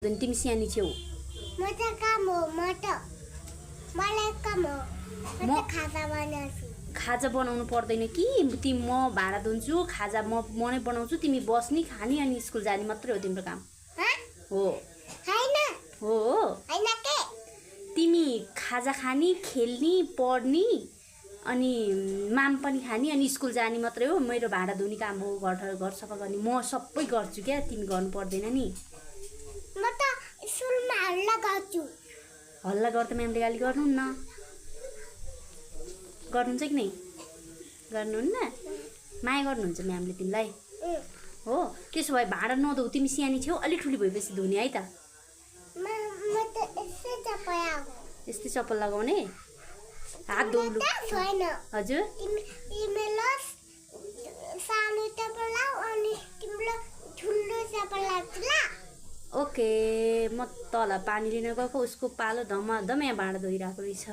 तिमी सानी छेउ म त काम हो मलाई काम हो म त खाजा बनाउँछु खाजा बनाउनु पर्दैन कि तिमी म भाँडा धुन्छु खाजा म नै बनाउँछु तिमी बस्नी खानी अनि स्कुल जाने मात्रै हो तिम्रो काम हो हैन हो हैन के तिमी खाजा खानी खेल्नी पढ्नी अनि माम पनि खानी अनि स्कुल जाने मात्रै हो मेरो भाँडा धुने काम हो घर सफा गर्ने म सबै गर्छु क्या तिमी गर्नु पर्दैन नि म त स्कुलमा हल्ला गर्छु हल्ला गर्दा म्यामले गाली गर्नुहुन्न गर्नुहुन्छ कि नै गर्नुहुन्न माया गर्नुहुन्छ म्यामले तिमीलाई हो त्यसो भए भाँडा नधौ तिमी सानी छेउ अलि ठुली भएपछि धुने है त म त यस्तै चप्पल लगाउने हात धौलु छैन हजुर तिमीले सानो चप्पल लाऊ अनि तिम्रो ठुलो चप्पल लाग्छ ल ओके म तल पानी लिन गएको उसको पालो धमाधम यहाँ भाँडा धोइरहेको रहेछ